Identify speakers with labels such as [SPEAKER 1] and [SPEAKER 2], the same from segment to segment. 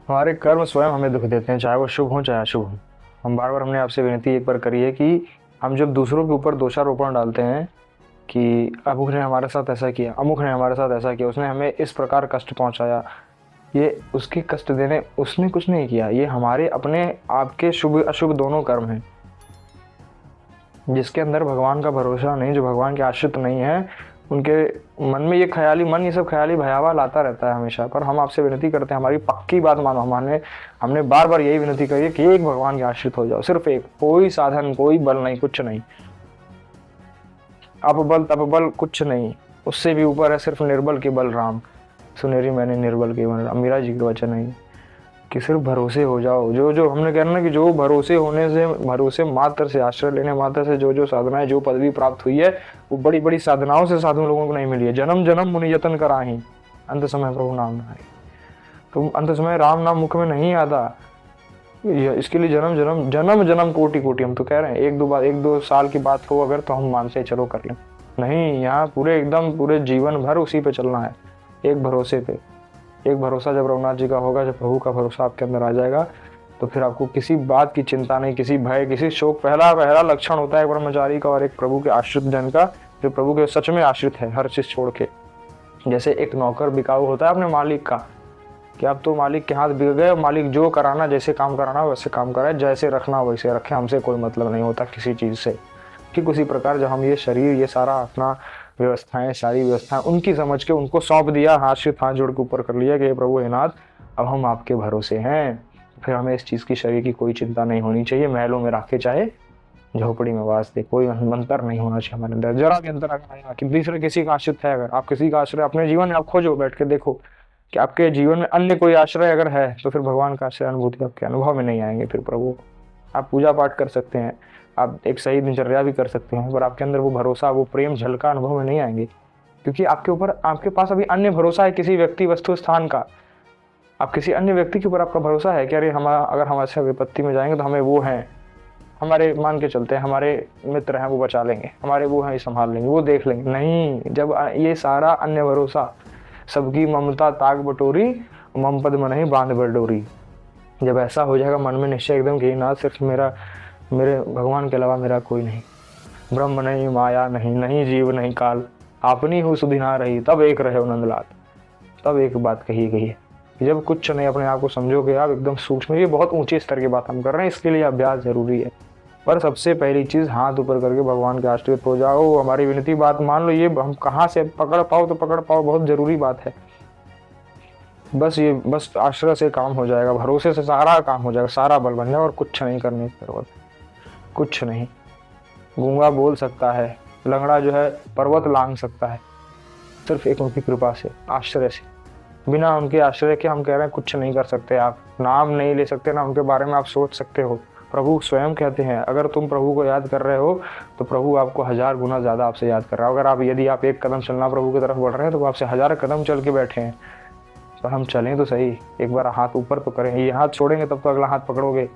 [SPEAKER 1] हमारे कर्म स्वयं हमें दुख देते हैं, चाहे वो शुभ हो चाहे अशुभ हो। हम बार बार हमने आपसे विनती एक बार करी है कि हम जब दूसरों के ऊपर दोषारोपण डालते हैं कि अमुक ने हमारे साथ ऐसा किया, अमुक ने हमारे साथ ऐसा किया, उसने हमें इस प्रकार कष्ट पहुंचाया, ये उसके कष्ट देने उसने कुछ नहीं किया, ये हमारे अपने आपके शुभ अशुभ दोनों कर्म हैं। जिसके अंदर भगवान का भरोसा नहीं, जो भगवान के आश्रित नहीं है, उनके मन में ये ख्याली मन ये सब ख्याली भयावा लाता रहता है हमेशा। पर हम आपसे विनती करते हैं, हमारी पक्की बात मानो। हमने हमने बार बार यही विनती करी है कि एक भगवान के आश्रित हो जाओ, सिर्फ एक, कोई साधन कोई बल नहीं, कुछ नहीं, अपबल तपबल कुछ नहीं, उससे भी ऊपर है सिर्फ निर्बल के बल राम। सुनेरी मैंने निर्बल के बल राम, मीरा जी के वचन है कि सिर्फ भरोसे हो जाओ। जो जो हमने कहना ना कि जो भरोसे होने से, भरोसे मात्र से, आश्रय लेने मात्र से जो जो साधनाएं, जो पदवी प्राप्त हुई है, वो बड़ी बड़ी साधनाओं से साधु लोगों को नहीं मिली है। जन्म जन्म मुनि यतन कराही, अंत समय प्रभु नाम नाई। तो अंत समय राम नाम मुख में नहीं आता, इसके लिए जन्म जन्म जन्म जन्म कोटि कोटि। हम तो कह रहे हैं एक दो बार, एक दो साल की बात हो अगर तो हम मानते हैं चलो कर लें, नहीं, यहाँ पूरे एकदम पूरे जीवन भर उसी पे चलना है, एक भरोसे पे। एक भरोसा जब रघुनाथ जी का होगा, जब प्रभु का भरोसा आपके अंदर आ जाएगा, तो फिर आपको किसी बात की चिंता नहीं, किसी भय, किसी शोक। पहला पहला लक्षण होता है ब्रह्मचारी का और एक प्रभु के आश्रित जन का, जो प्रभु के सच में आश्रित है हर चीज छोड़ के। जैसे एक नौकर बिकाऊ होता है अपने मालिक का, कि आप तो मालिक के हाथ बिक गए, मालिक जो कराना, जैसे काम कराना वैसे काम कराए, जैसे रखना वैसे रखे, हमसे कोई मतलब नहीं होता किसी चीज से। ठीक उसी प्रकार जब हम ये शरीर, ये सारा अपना व्यवस्थाएं, सारी व्यवस्थाएं उनकी समझ के उनको सौंप दिया, हाथ से हाथ जोड़ के ऊपर कर लिया कि प्रभु हे नाथ, अब हम आपके भरोसे हैं, फिर हमें इस चीज़ की, शरीर की कोई चिंता नहीं होनी चाहिए। महलों में रखे चाहे झोपड़ी में वास दे, कोई अंतर नहीं होना चाहिए हमारे अंदर। जरा भी अंतर अगर आया कि दूसरे किसी का आश्रित है, अगर आप किसी का आश्रय अपने जीवन में आप खोजो, बैठ के देखो कि आपके जीवन में अन्य कोई आश्रय अगर है, तो फिर भगवान का आश्रय अनुभूति आपके अनुभव में नहीं आएंगे। फिर प्रभु, आप पूजा पाठ कर सकते हैं, आप एक सही दिनचर्या भी कर सकते हैं, पर आपके अंदर वो भरोसा, वो प्रेम झलका अनुभव में नहीं आएंगे, क्योंकि आपके ऊपर, आपके पास अभी अन्य भरोसा है किसी व्यक्ति, वस्तु, स्थान का। आप किसी अन्य व्यक्ति के ऊपर आपका भरोसा है कि अरे हम अगर हम ऐसे विपत्ति में जाएंगे तो हमें वो हैं, हमारे मान के चलते हैं, हमारे मित्र हैं वो बचा लेंगे, हमारे वो हैं संभाल लेंगे, वो देख लेंगे। नहीं, जब ये सारा अन्य भरोसा, सबकी ममता ताग बटोरी, मम पद मन ही बांध बटोरी, जब ऐसा हो जाएगा मन में निश्चय एकदम कि ना सिर्फ मेरा, मेरे भगवान के अलावा मेरा कोई नहीं, ब्रह्म नहीं, माया नहीं, नहीं जीव नहीं काल, अपनी हूँ सुधिना रही, तब एक रहे हो नंदलाल। तब एक बात कही गई है कि जब कुछ नहीं, अपने आप को समझोगे आप एकदम सूक्ष्म। ये बहुत ऊंचे स्तर की बात हम कर रहे हैं, इसके लिए अभ्यास जरूरी है। पर सबसे पहली चीज, हाथ ऊपर करके भगवान के आश्रित हो जाओ। हमारी विनती बात मान लो, ये हम कहाँ से पकड़ पाओ तो पकड़ पाओ, बहुत जरूरी बात है। बस ये, बस आश्रय से काम हो जाएगा, भरोसे से सारा काम हो जाएगा, सारा बल बन जाएगा, और कुछ नहीं करने की जरूरत, कुछ नहीं। गूंगा बोल सकता है, लंगड़ा जो है पर्वत लांग सकता है, सिर्फ एक उनकी कृपा से, आश्रय से। बिना उनके आश्रय के हम कह रहे हैं कुछ नहीं कर सकते। आप नाम नहीं ले सकते, ना उनके बारे में आप सोच सकते हो। प्रभु स्वयं कहते हैं, अगर तुम प्रभु को याद कर रहे हो तो प्रभु आपको 1000 गुना ज्यादा आपसे याद कर रहा है। अगर आप, यदि आप एक कदम चलना प्रभु की तरफ बढ़ रहे हैं तो वो आपसे 1000 कदम चल के बैठे हैं। पर हम चलें तो सही, एक बार हाथ ऊपर तो करें। ये हाथ छोड़ेंगे तब तो अगला हाथ पकड़ोगे,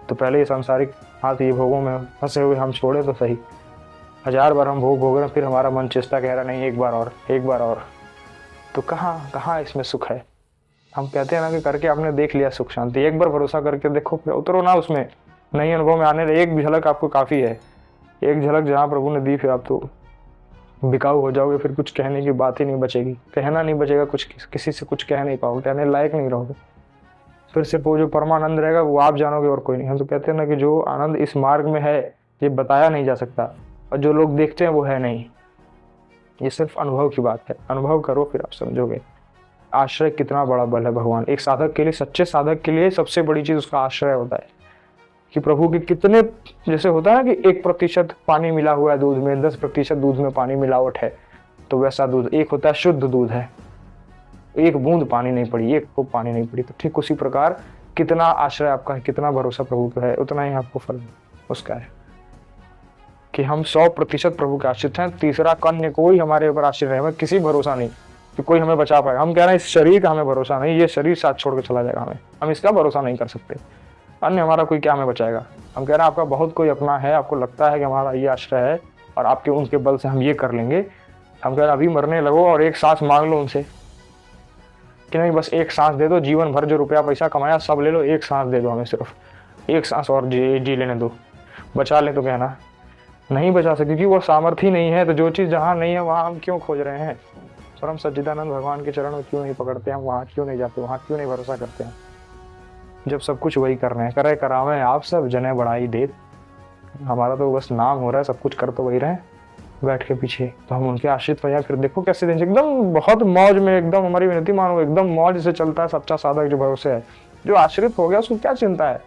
[SPEAKER 1] तो पहले ये सांसारिक हाथ, ये भोगों में फंसे हुए हम छोड़े तो सही। 1000 बार हम भोग भोग रहे हैं, फिर हमारा मन चेष्टा कह रहा नहीं एक बार और, एक बार और, तो कहाँ कहाँ इसमें सुख है। हम कहते हैं ना कि करके आपने देख लिया सुख शांति, एक बार भरोसा करके देखो, फिर उतरो ना उसमें, नई अनुभव में आने रहे। एक झलक आपको काफ़ी है, एक झलक जहाँ प्रभु ने दी, फिर आप तो बिकाऊ हो जाओगे, फिर कुछ कहने की बात ही नहीं बचेगी, कहना नहीं बचेगा कुछ, किसी से कुछ कह नहीं पाओगे, कहने लायक नहीं रहोगे। फिर सिर्फ वो जो परमानंद रहेगा वो आप जानोगे और कोई नहीं। हम तो कहते हैं ना कि जो आनंद इस मार्ग में है ये बताया नहीं जा सकता, और जो लोग देखते हैं वो है नहीं, ये सिर्फ अनुभव की बात है। अनुभव करो फिर आप समझोगे आश्रय कितना बड़ा बल है। भगवान एक साधक के लिए, सच्चे साधक के लिए सबसे बड़ी चीज उसका आश्रय होता है, कि प्रभु के कितने, जैसे होता है ना कि 1% पानी मिला हुआ है दूध में, 10% दूध में पानी मिलावट है, तो वैसा दूध एक होता है, शुद्ध दूध है, एक बूंद पानी नहीं पड़ी, एक फूंक पानी नहीं पड़ी। तो ठीक उसी प्रकार कितना आश्रय आपका है, कितना भरोसा प्रभु का है, उतना ही आपको फल उसका है, कि हम 100% प्रभु के आश्रित हैं। तीसरा कन्य कोई हमारे ऊपर आश्रित है, हमें किसी भरोसा नहीं कि कोई हमें बचा पाएगा। हम कह रहे हैं इस शरीर का हमें भरोसा नहीं, ये शरीर साथ छोड़ के चला जाएगा, हम इसका भरोसा नहीं कर सकते। अन्य हमारा कोई क्या हमें बचाएगा। हम कह रहे हैं आपका बहुत कोई अपना है, आपको लगता है कि हमारा ये आश्रय है और आपके उनके बल से हम ये कर लेंगे। हम कह रहे हैं अभी मरने लगो और एक सांस मांग लो उनसे, कि नहीं बस एक सांस दे दो, जीवन भर जो रुपया पैसा कमाया सब ले लो, एक सांस दे दो हमें, सिर्फ एक सांस और जी लेने दो, बचा लें तो कहना नहीं बचा सकते, क्योंकि वो सामर्थ्य ही नहीं है। तो जो चीज़ जहाँ नहीं है वहाँ हम क्यों खोज रहे हैं? और हम सच्चिदानंद भगवान के चरण में क्यों नहीं पकड़ते हैं? वहाँ क्यों नहीं जाते? वहाँ क्यों नहीं भरोसा करते हैं? जब सब कुछ वही कर रहे हैं, करे करावे आप सब जने बढ़ाई दे, हमारा तो बस नाम हो रहा है, सब कुछ कर तो वही रहे बैठ के पीछे, तो हम उनके आश्रित हो जाए। फिर देखो कैसे दिन एकदम बहुत मौज में, एकदम हमारी विनती मानो, एकदम मौज से चलता है सच्चा साधक जो भरोसे है। जो आश्रित हो गया उसको क्या चिंता है?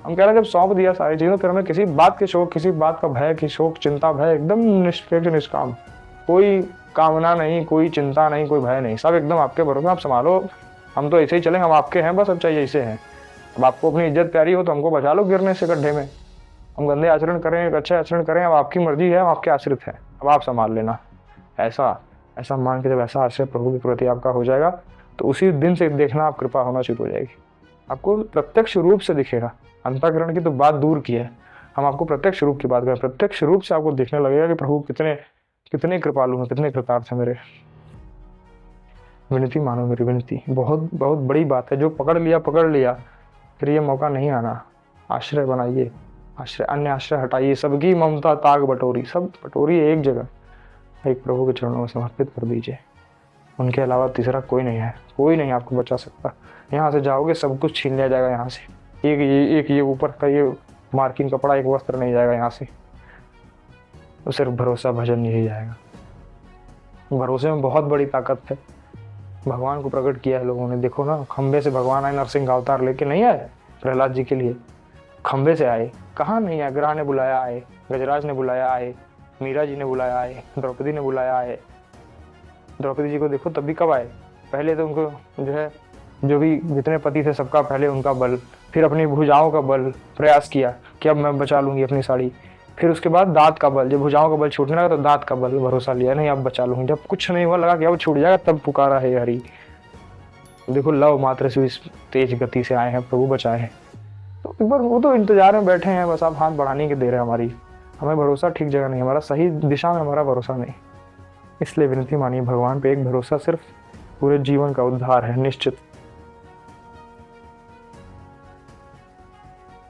[SPEAKER 1] हम कह रहे हैं जब सौंप दिया सारी चीज़ें, फिर हमें किसी बात के शोक, किसी बात का भय, की शोक चिंता भय, एकदम निष्पेक्ष निष्काम, कोई कामना नहीं, कोई चिंता नहीं, कोई भय नहीं, सब एकदम आपके भरोसे, आप संभालो, हम तो ऐसे ही चलेंगे, हम आपके हैं बस, अब चाहिए ऐसे हैं। अब आपको अपनी इज्जत प्यारी हो तो हमको बचा लो गिरने से गड्ढे में। हम गंदे आचरण करें, अच्छे आचरण करें, अब आपकी मर्जी है, हम आपके आश्रित हैं, अब आप संभाल लेना। ऐसा मान के जब ऐसा आश्रय प्रभु के प्रति आपका हो जाएगा, तो उसी दिन से देखना आप कृपा होना शुरू हो जाएगी। आपको प्रत्यक्ष रूप से दिखेगा। अंतःकरण की तो बात दूर की है, हम आपको प्रत्यक्ष रूप की बात करें, प्रत्यक्ष रूप से आपको दिखने लगेगा कि प्रभु कितने कृपालु हैं, कितने कृतार्थ हैं मेरे। विनती मानो मेरी विनती, बहुत बहुत बड़ी बात है। जो पकड़ लिया, फिर ये मौका नहीं आना। आश्रय बनाइए, आश्रय, अन्य आश्रय हटाइए, सबकी ममता ताग बटोरी, सब बटोरी एक जगह, एक प्रभु के चरणों में समर्पित कर दीजिए। उनके अलावा तीसरा कोई नहीं है, कोई नहीं आपको बचा सकता। यहाँ से जाओगे सब कुछ छीन लिया जाएगा, यहाँ से एक ये ऊपर का ये मार्किन कपड़ा, एक वस्त्र नहीं जाएगा यहाँ से, तो सिर्फ भरोसा भजन यही जाएगा। भरोसे में बहुत बड़ी ताकत है। भगवान को प्रकट किया है लोगों ने, देखो ना, खंबे से भगवान आए, नरसिंह का अवतार लेके नहीं आए प्रहलाद जी के लिए, खंबे से आए, कहाँ नहीं आए? ग्रह ने बुलाया आए, गजराज ने बुलाया आए, मीरा जी ने बुलाया आए, द्रौपदी ने बुलाया आए। द्रौपदी जी को देखो तब भी कब आए? पहले तो उनको जो है, जो भी जितने पति थे सबका पहले उनका बल, फिर अपनी भुजाओं का बल, प्रयास किया कि अब मैं बचा लूंगी अपनी साड़ी, फिर उसके बाद दांत का बल, जब भुजाओं का बल छूटने लगा तो दांत का बल, भरोसा लिया नहीं अब बचा लूंगी, जब कुछ नहीं हुआ लगा कि अब छूट जाएगा तब पुकारा है हरि। देखो लव मात्र से इस तेज गति से आए हैं प्रभु, बचाए हैं। तो एक बार वो तो इंतजार में बैठे हैं, बस आप हाथ बढ़ाने के दे रहे हैं हमारी, हमें भरोसा ठीक जगह नहीं, हमारा सही दिशा में हमारा भरोसा नहीं। इसलिए विनती मानिए भगवान पे, एक भरोसा सिर्फ पूरे जीवन का उद्धार है निश्चित।